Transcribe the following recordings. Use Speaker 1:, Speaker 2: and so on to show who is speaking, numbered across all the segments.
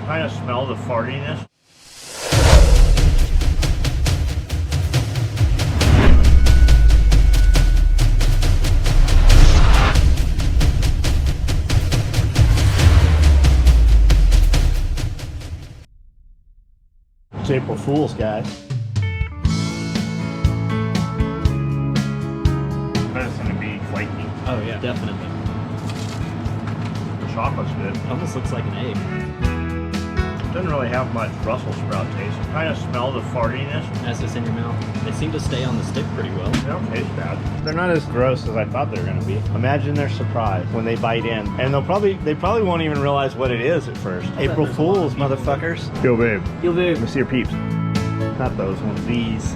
Speaker 1: kind of smell the fartiness.
Speaker 2: It's April Fool's, guys.
Speaker 1: It's going to be flaky.
Speaker 3: Oh yeah, definitely.
Speaker 1: The chocolate's good.
Speaker 3: Almost looks like an egg.
Speaker 1: Doesn't really have much Brussels sprout taste. Kind of smell the fartiness.
Speaker 3: As it's in your mouth. They seem to stay on the stick pretty well.
Speaker 1: They don't taste bad.
Speaker 2: They're not as gross as I thought they were going to be. Imagine their surprise when they bite in, and they probably won't even realize what it is at first. April Fools, motherfuckers.
Speaker 1: Yo, babe.
Speaker 3: Yo, babe.
Speaker 1: Let me see your peeps.
Speaker 2: Not those ones. These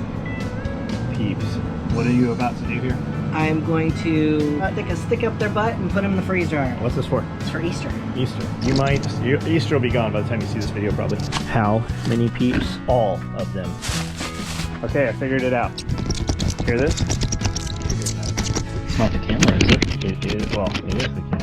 Speaker 2: peeps.
Speaker 1: What are you about to do here?
Speaker 4: I'm going to stick a stick up their butt and put them in the freeze dryer.
Speaker 2: What's this for?
Speaker 4: It's for Easter.
Speaker 2: Easter. Easter will be gone by the time you see this video, probably. How many peeps? All of them. Okay, I figured it out. Hear this?
Speaker 3: It's not the camera, is it?
Speaker 2: It is. Well, it is the camera.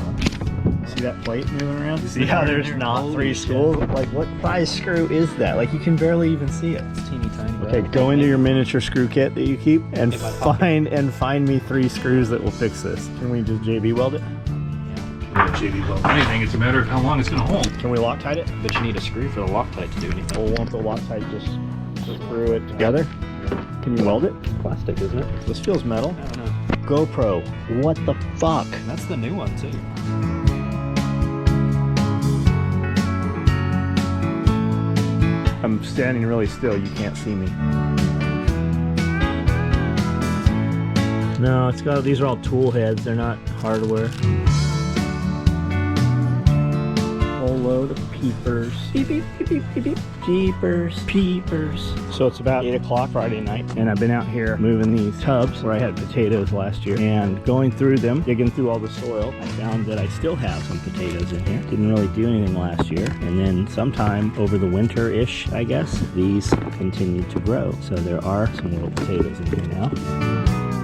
Speaker 2: See that plate moving around? See how there's not three spools? Like, what size screw is that? Like, you can barely even see it.
Speaker 3: It's teeny tiny.
Speaker 2: Okay, go into your miniature screw kit that you keep and find me 3 screws that will fix this. Can we just JB weld it?
Speaker 1: JB weld anything. It's a matter of how long it's going to hold.
Speaker 2: Can we Loctite it?
Speaker 3: But you need a screw for the Loctite to do anything.
Speaker 2: Or won't the Loctite just screw it together? Can you weld it?
Speaker 3: Plastic, isn't it?
Speaker 2: This feels metal.
Speaker 3: I don't know.
Speaker 2: GoPro. What the fuck?
Speaker 3: That's the new one too.
Speaker 2: I'm standing really still. You can't see me. No, it's got. These are all tool heads. They're not hardware. Whole load of peepers. Beep, beep, beep, beep, beep, beep. Jeepers, peepers. So it's about 8 o'clock Friday night, and I've been out here moving these tubs where I had potatoes last year, and going through them, digging through all the soil. I found that I still have some potatoes in here. Didn't really do anything last year, and then sometime over the winter-ish, I guess, these continued to grow. So there are some little potatoes in here now.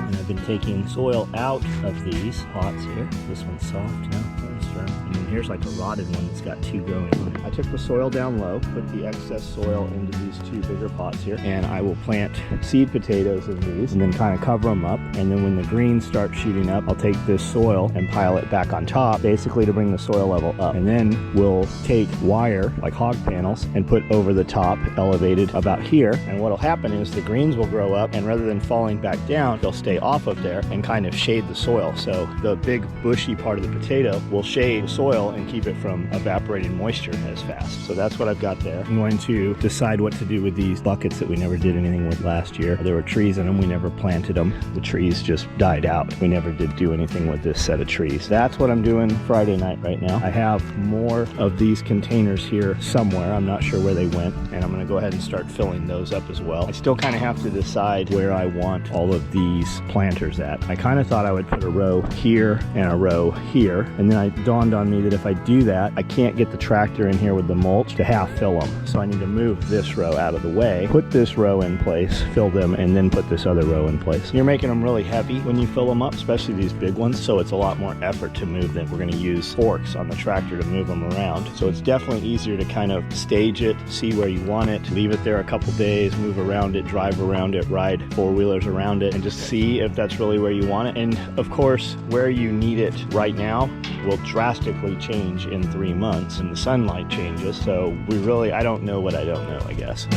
Speaker 2: I've been taking soil out of these pots here. This one's soft now. That's firm. And then here's like a rotted one that's got 2 growing on it. I took the soil down low, put the excess soil into these 2 bigger pots here, and I will plant seed potatoes in these and then kind of cover them up. And then when the greens start shooting up, I'll take this soil and pile it back on top, basically to bring the soil level up. And then we'll take wire, like hog panels, and put over the top, elevated about here. And what'll happen is the greens will grow up, and rather than falling back down, they'll stay off of there and kind of shade the soil. So the big bushy part of the potato will shade the soil and keep it from evaporating moisture as fast. So that's what I've got there. I'm going to decide what to do with these buckets that we never did anything with last year. There were trees in them. We never planted them. The trees just died out. We never did do anything with this set of trees. That's what I'm doing Friday night right now. I have more of these containers here somewhere. I'm not sure where they went, and I'm going to go ahead and start filling those up as well. I still kind of have to decide where I want all of these planters at. I kind of thought I would put a row here and a row here, and then it dawned on me that if I do that, I can't get the tractor in here with the mulch to half fill them. So I need to move this row out of the way, put this row in place, fill them, and then put this other row in place. You're making them really heavy when you fill them up, especially these big ones, so it's a lot more effort to move them. We're going to use forks on the tractor to move them around. So it's definitely easier to kind of stage it, see where you want it, leave it there a couple days, move around it, drive around it, ride 4-wheelers around it, and just see if that's really where you want it. And of course, where you need it right now will drastically change in 3 months, and the sunlight changes. So I don't know what I don't know, I guess.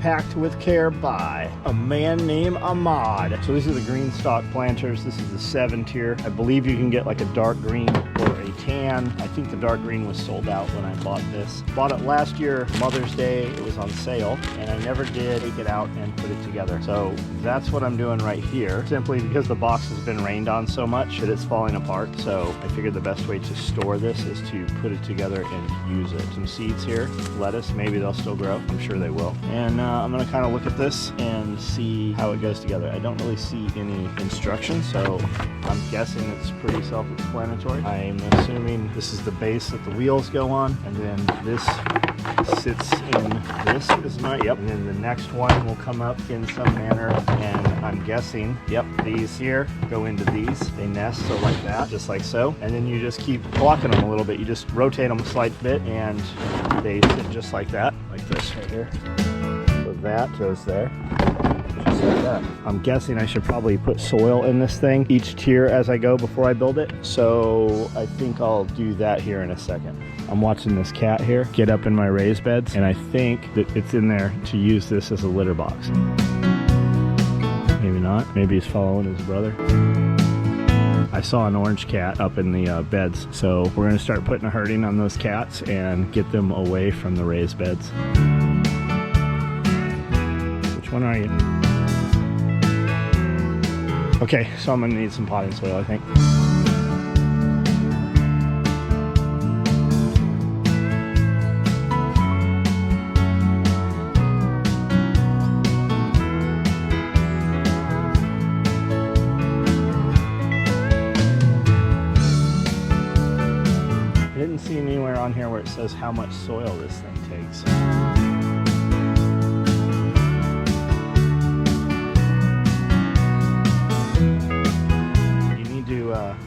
Speaker 2: Packed with care by a man named Ahmad. So these are the green stock planters. This is the 7 tier. I believe you can get like a dark green or a tan. I think the dark green was sold out when I bought this. Bought it last year, Mother's Day. It was on sale, and I never did take it out and put it together. So that's what I'm doing right here, simply because the box has been rained on so much that it's falling apart. So I figured the best way to store this is to put it together and use it. Some seeds here, lettuce, maybe they'll still grow. I'm sure they will. And I'm gonna kind of look at this and see how it goes together. I don't really see any instructions, so I'm guessing it's pretty self-explanatory. I'm assuming assuming this is the base that the wheels go on, and then this sits in this is my, yep. And then the next one will come up in some manner, and I'm guessing, yep, these here go into these. They nest, so like that, just like so. And then you just keep blocking them a little bit. You just rotate them a slight bit, and they sit just like that, like this right here. So that goes there. Just like that. I'm guessing I should probably put soil in this thing, each tier as I go before I build it. So I think I'll do that here in a second. I'm watching this cat here get up in my raised beds, and I think that it's in there to use this as a litter box. Maybe not. Maybe he's following his brother. I saw an orange cat up in the beds, so we're gonna start putting a herding on those cats and get them away from the raised beds. Which one are you? Okay, so I'm gonna need some potting soil, I think. I didn't see anywhere on here where it says how much soil this thing takes.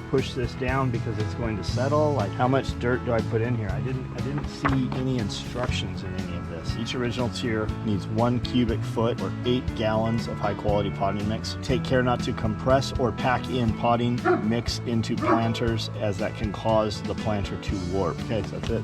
Speaker 2: Push this down because it's going to settle. Like, how much dirt do I put in here? I didn't see any instructions in any of this. Each original tier needs 1 cubic foot or 8 gallons of high quality potting mix. Take care not to compress or pack in potting mix into planters, as that can cause the planter to warp. Okay, so that's it.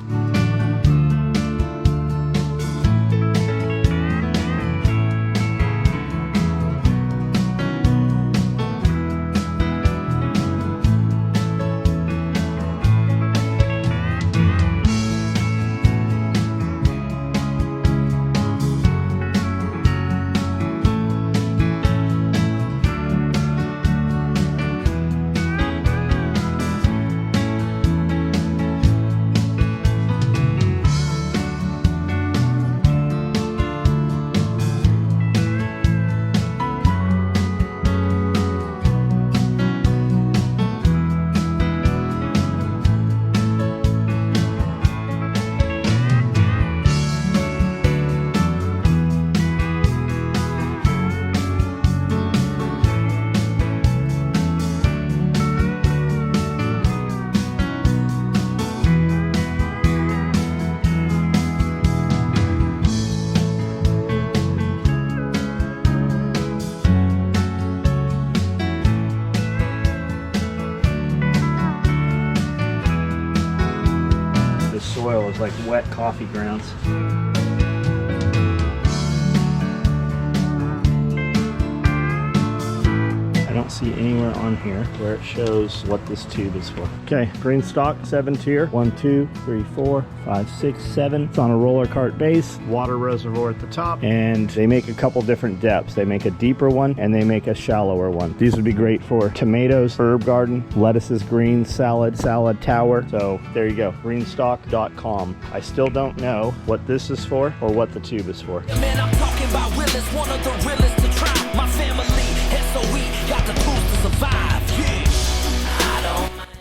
Speaker 2: Soil is like wet coffee grounds. I don't see anywhere on here where it shows what this tube is for. Okay, green stock, 7 tier. 1, 2, 3, 4, 5, 6, 7. It's on a roller cart base, water reservoir at the top, and they make a couple different depths. They make a deeper one and they make a shallower one. These would be great for tomatoes, herb garden, lettuces, greens, salad tower. So there you go, greenstock.com. I still don't know what this is for or what the tube is for.
Speaker 5: Man, I'm talking about Willis, one of the realest.